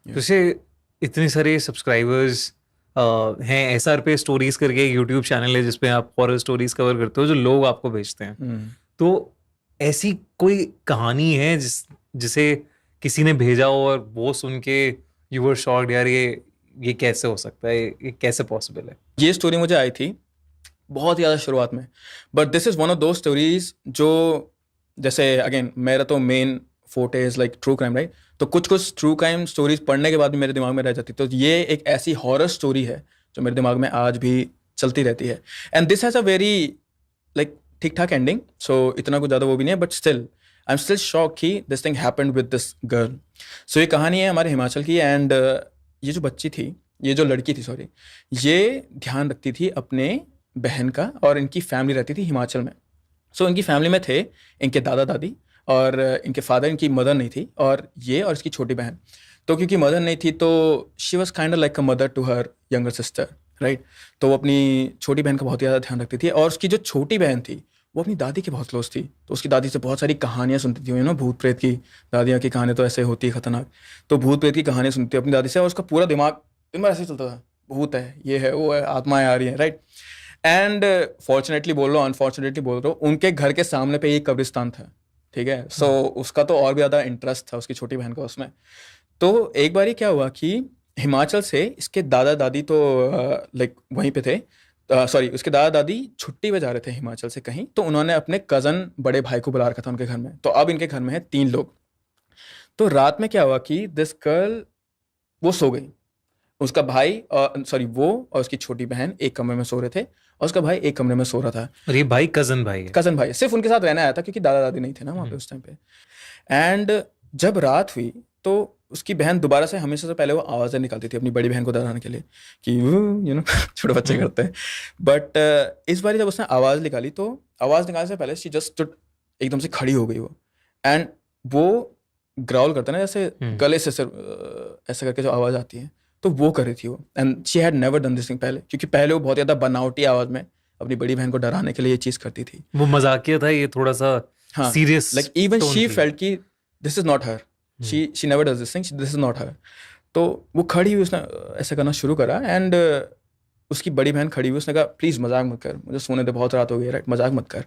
Yeah. जैसे इतने सारे सब्सक्राइबर्स हैं, एसआर पे स्टोरीज करके एक यूट्यूब चैनल है जिसपे आप हॉरर स्टोरीज कवर करते हो जो लोग आपको भेजते हैं। Hmm. तो ऐसी कोई कहानी है जिसे किसी ने भेजा हो और वो सुन के यू वर शॉक्ड, यार ये कैसे हो सकता है, ये कैसे पॉसिबल है? ये स्टोरी मुझे आई थी बहुत ज़्यादा शुरुआत में, but this is one of दो स्टोरीज जो, जैसे अगेन मेरा तो मेन फोटे is like true crime, right? तो कुछ कुछ ट्रू क्राइम स्टोरीज पढ़ने के बाद भी मेरे दिमाग में रह जाती, तो ये एक ऐसी हॉरर स्टोरी है जो मेरे दिमाग में आज भी चलती रहती है। And this has a very like ठीक ठाक एंडिंग, सो इतना कुछ ज़्यादा वो भी नहीं है, but still I am still shock कि this thing happened with this girl. So ये कहानी है हमारे हिमाचल की, एंड ये जो बच्ची थी, ये जो लड़की थी सॉरी, ये ध्यान रखती थी अपने बहन का, और इनकी फैमिली रहती थी हिमाचल में। सो इनकी फैमिली में थे इनके दादा दादी और इनके फादर, इनकी मदर नहीं थी, और ये और इसकी छोटी बहन। तो क्योंकि मदर नहीं थी तो she was kind like a mother to her younger sister, right? तो वो अपनी छोटी बहन का बहुत ज़्यादा ध्यान रखती थी, और उसकी जो छोटी बहन थी वो अपनी दादी की बहुत क्लोज थी। तो उसकी दादी से बहुत सारी कहानियाँ सुनती थी, भूत प्रेत की। दादियाँ की कहानी तो ऐसे होती है खतरनाक, तो भूत प्रेत की कहानियाँ सुनती है अपनी दादी से, और उसका पूरा दिमाग दिन भर ऐसे ही चलता था, भूत है, ये है, वो है, आत्माएं आ रही हैं, राइट? एंड फॉर्चुनेटली बोल रहा हूँ, अनफॉर्चुनेटली बोल रहा हूँ, उनके घर के सामने पे एक कब्रिस्तान था, ठीक है? सो उसका तो और भी ज़्यादा इंटरेस्ट था उसकी छोटी बहन का उसमें। तो एक बार क्या हुआ कि हिमाचल से इसके दादा दादी तो लाइक वहीं पे थे, सॉरी उसके दादा दादी छुट्टी पे जा रहे थे हिमाचल से कहीं, तो उन्होंने अपने कज़न बड़े भाई को बुला रखा था उनके घर में। तो अब इनके घर में है 3 लोग। तो रात में क्या हुआ कि दिस गर्ल वो सो गई, उसका भाई सॉरी वो और उसकी छोटी बहन एक कमरे में सो रहे थे, और उसका भाई एक कमरे में सो रहा था। और ये भाई कजन भाई है? कज़न भाई सिर्फ उनके साथ रहने आया था, क्योंकि दादा दादी नहीं थे ना वहाँ पे उस टाइम पे। एंड जब रात हुई तो उसकी बहन दोबारा से, हमेशा से पहले वो आवाज़ें निकालती थी अपनी बड़ी बहन को डराने के लिए कि छोटे बच्चे करते हैं। बट इस बार जब उसने आवाज़ निकाली, तो आवाज़ निकालने से पहले शी जस्ट स्टूड, एकदम से खड़ी हो गई वो। एंड वो ग्राउल करता है ना, जैसे गले से ऐसे करके जो आवाज़ आती है, तो वो कर रही थी वो। And she had never done this thing पहले, क्योंकि पहले वो बहुत ज़्यादा बनावटी आवाज़ में अपनी बड़ी बहन को डराने के लिए ये चीज़ करती थी। वो मजाकिया था, ये थोड़ा सा हाँ, serious like even tone she थी। फेल्ट कि this is not her, she never does this thing, this is not her. तो वो खड़ी हुई, उसने ऐसा करना शुरू करा, एंड उसकी बड़ी बहन खड़ी हुई, उसने कहा प्लीज़ मजाक मत कर, मुझे सोने दे, बहुत रात हो गई, राइट? मजाक मत कर।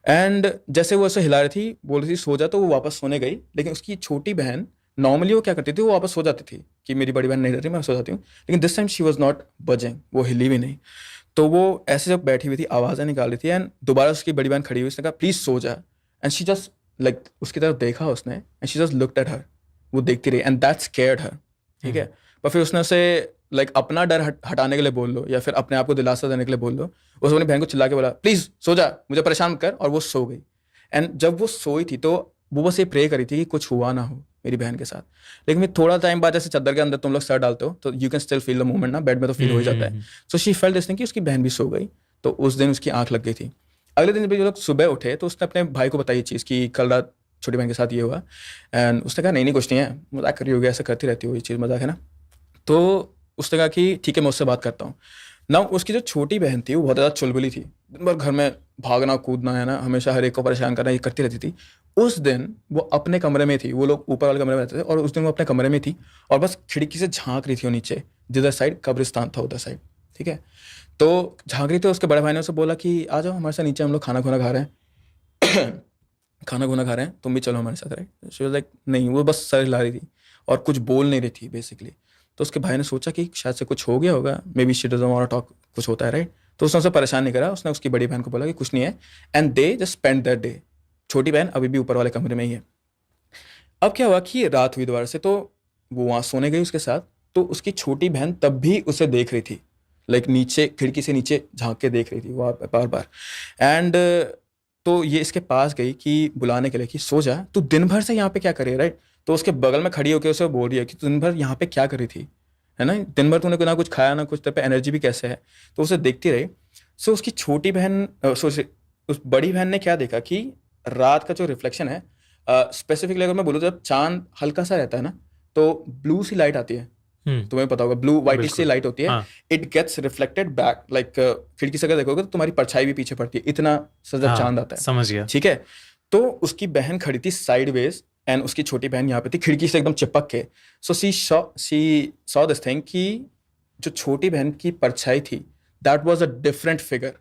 एंड जैसे वो ऐसे हिला रही थी, बोल रही थी सो जा, तो वो वापस सोने गई। लेकिन उसकी छोटी बहन, नॉर्मली वो क्या करती थी, वो वापस सो जाती थी कि मेरी बड़ी बहन नहीं रहती, मैं सो जाती हूँ। लेकिन this time she was not buzzing, वो हिली भी नहीं। तो वो ऐसे जब बैठी हुई थी, आवाज़ें निकाल रही थी, एंड दोबारा उसकी बड़ी बहन खड़ी हुई, उसने कहा प्लीज़ सो जा। एंड शी जस्ट लाइक उसकी तरफ देखा उसने, and she just looked at her, वो देखती रही, एंड दैट स्कैर्ड हर, ठीक है? पर फिर उसने उसे लाइक अपना डर हटाने के लिए बोल लो, या फिर अपने आप को दिलासा देने के लिए बोल लो, उसने अपनी बहन को चिल्ला के बोला प्लीज़ सो जा, मुझे परेशान मत कर, और वो सो गई। एंड जब वो सोई थी तो वो बस ये प्रे करी थी कि कुछ हुआ ना हो मेरी बहन के साथ। लेकिन फिर थोड़ा टाइम बाद, जैसे चादर के अंदर तुम लोग सर डालते हो तो you can still feel the movement ना, बेड में तो फील हो ही जाता है। So she felt this thing कि उसकी बहन भी सो गई, तो उस दिन उसकी आंख लग गई थी। अगले दिन जब लोग सुबह उठे तो उसने अपने भाई को बताई ये चीज़ कि कल रात छोटी बहन के साथ ये हुआ। एंड उसने कहा नहीं नहीं कुछ नहीं है, मजाक कर रही होगी, ऐसा करती रहती हो, ये चीज़ मजाक है ना। तो उसने कहा कि ठीक है मैं उससे बात करता हूँ ना। उसकी जो छोटी बहन थी वो बहुत ज़्यादा चुलबुली थी, दिन भर घर में भागना कूदना है ना, हमेशा हर एक को परेशान करना, ये करती रहती थी। उस दिन वो अपने कमरे में थी, वो लोग ऊपर वाले कमरे में रहते थे, और उस दिन वो अपने कमरे में थी और बस खिड़की से झांक रही थी वो नीचे, जिधर साइड कब्रिस्तान था उधर साइड, ठीक है? तो झांक रही थी, उसके बड़े भाई ने उसे बोला कि आ जाओ हमारे साथ नीचे, हम लोग खाना खुना खा रहे हैं खाना खुना खा रहे हैं, तुम भी चलो हमारे साथ, राइट? शी वाज लाइक नहीं, वो बस सर हिला रही थी और कुछ बोल नहीं रही थी बेसिकली। तो उसके भाई ने सोचा कि शायद से कुछ हो गया होगा, maybe she doesn't want to talk, कुछ होता है, राइट? तो उसने उसे परेशान नहीं करा, उसने उसकी बड़ी बहन को बोला कि कुछ नहीं है, and they just spend that day. छोटी बहन अभी भी ऊपर वाले कमरे में ही है। अब क्या हुआ कि रात हुई दोबारा से, तो वो वहाँ सोने गई उसके साथ। तो उसकी छोटी बहन तब भी उसे देख रही थी, लाइक नीचे खिड़की से नीचे झांक के देख रही थी वो बार बार। एंड तो ये इसके पास गई कि बुलाने के लिए कि सो जा, तू दिन भर से यहाँ पे क्या कर रही है, राइट? तो उसके बगल में खड़ी होकर उसे बोल रही है कि तू दिन भर यहाँ पे क्या कर रही थी, है ना? दिन भर तूने ना कुछ खाया ना कुछ, तेरे पे एनर्जी भी कैसे है? तो उसे देखती रही। सो उसकी छोटी बहन उस बड़ी बहन ने क्या देखा कि रात का जो रिफ्लेक्शन है, स्पेसिफिकली अगर मैं बोलूँ, जब चांद हल्का सा रहता है ना, तो ब्लू सी लाइट आती है, तुम्हें पता होगा, ब्लू वाइटिश सी लाइट होती है। It gets reflected back, like खिड़की से अगर देखोगे तो तुम्हारी परछाई भी पीछे पड़ती है, इतना सा जब चांद आता है, समझ गया। ठीक है? तो उसकी बहन खड़ी थी साइडवेज, एंड उसकी छोटी बहन यहाँ पे थी खिड़की से एकदम चिपक के. So she saw this thing कि जो छोटी बहन की परछाई थी that was a different figure,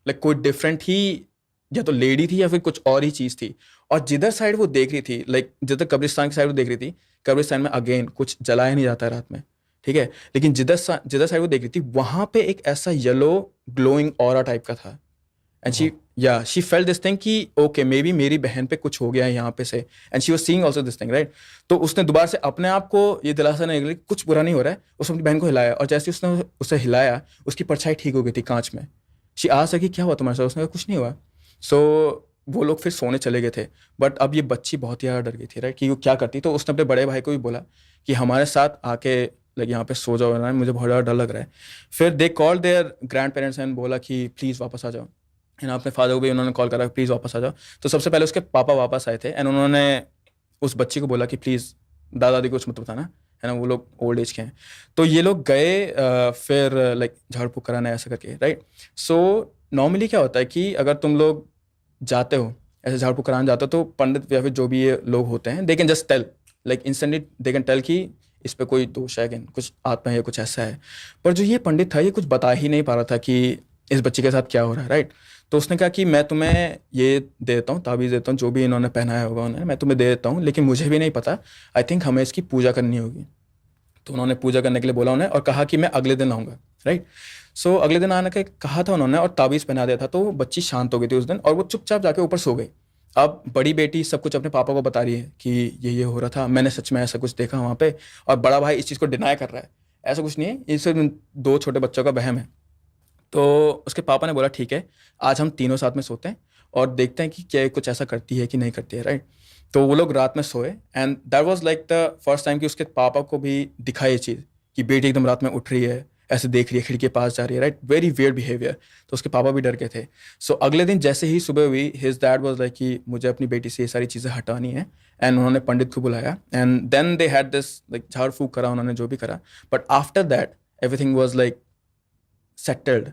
like कोई डिफरेंट ही, या तो लेडी थी या फिर कुछ और ही चीज थी. और जिधर साइड वो देख रही थी, लाइक जिधर कब्रिस्तान की साइड वो देख रही थी, कब्रिस्तान में अगेन कुछ जलाया नहीं जाता है रात में, ठीक है, लेकिन जिधर साइड वो देख रही थी वहां पे एक ऐसा येलो ग्लोइंग ऑरा टाइप का था. And she felt this thing कि ओके मे बी मेरी बहन पे कुछ हो गया है यहाँ पे से. And she was seeing also this thing, right. तो उसने दोबारा से अपने आप को ये दिलासा नहीं दिया कुछ बुरा नहीं हो रहा है. उसने अपनी बहन को हिलाया और जैसे उसने उसे हिलाया उसकी परछाई ठीक हो गई थी कांच में. शी आस्क्ड कि क्या हुआ तुम्हारे साथ. उसने कहा कुछ नहीं हुआ. सो वो लोग फिर सोने चले गए थे. बट अब ये बच्ची बहुत ही ज़्यादा डर गई थी, राइट, कि वो क्या करती. तो उसने अपने बड़े भाई को भी बोला कि हमारे साथ आके लाइक यहाँ पे सो जाओ ना, मुझे बहुत ज़्यादा डर लग रहा है. फिर they call their grandparents and बोला कि प्लीज़ वापस आ जाओ. एंड अपने फादर को भी उन्होंने कॉल करा प्लीज़ वापस आ जाओ. तो सबसे पहले उसके पापा वापस आए थे एंड उन्होंने उस बच्ची को बोला कि प्लीज़ दादा दादी को कुछ मत बताना, है ना, वो लोग ओल्ड एज के हैं. तो ये लोग गए फिर लाइक झाड़ फूक कराने ऐसा करके, राइट. सो नॉर्मली क्या होता है कि अगर तुम लोग जाते हो ऐसे झाड़ फूक कराने जाते हो तो पंडित या फिर जो भी ये लोग होते हैं they can just tell, like instantly they can tell कि इस पे कोई दोष है, कुछ आत्मा है या कुछ ऐसा है. पर जो ये पंडित था ये कुछ बता ही नहीं पा रहा था कि इस बच्चे के साथ क्या हो रहा है, राइट. तो उसने कहा कि मैं तुम्हें ये दे देता हूँ, ताबीज़ देता हूँ, जो भी इन्होंने पहनाया होगा उन्होंने, मैं तुम्हें दे देता हूँ, लेकिन मुझे भी नहीं पता, आई थिंक हमें इसकी पूजा करनी होगी. तो उन्होंने पूजा करने के लिए बोला उन्हें और कहा कि मैं अगले दिन आऊँगा, राइट. सो अगले दिन आने का कहा था उन्होंने और ताबीज़ पहना दिया था. तो बच्ची शांत हो गई थी उस दिन और वो चुपचाप जाके ऊपर सो गई. अब बड़ी बेटी सब कुछ अपने पापा को बता रही है कि ये हो रहा था, मैंने सच में ऐसा कुछ देखा वहाँ पे. और बड़ा भाई इस चीज़ को डिनाई कर रहा है, ऐसा कुछ नहीं है, ये सिर्फ 2 छोटे बच्चों का वहम है. तो उसके पापा ने बोला ठीक है आज हम तीनों साथ में सोते हैं और देखते हैं कि क्या कुछ ऐसा करती है कि नहीं करती है, राइट. तो वो लोग रात में सोए and that was like the first time कि उसके पापा को भी दिखा ये चीज़ कि बेटी एकदम रात में उठ रही है, ऐसे देख रही है, खिड़की के पास जा रही है, राइट. Very weird behaviour. तो उसके पापा भी डर गए थे. सो अगले दिन जैसे ही सुबह हुई हिज डैड वाज लाइक कि मुझे अपनी बेटी से ये सारी चीज़ें हटानी है. एंड उन्होंने पंडित को बुलाया and then they had this like झाड़ फूक करा उन्होंने जो भी करा. But after that everything was like settled.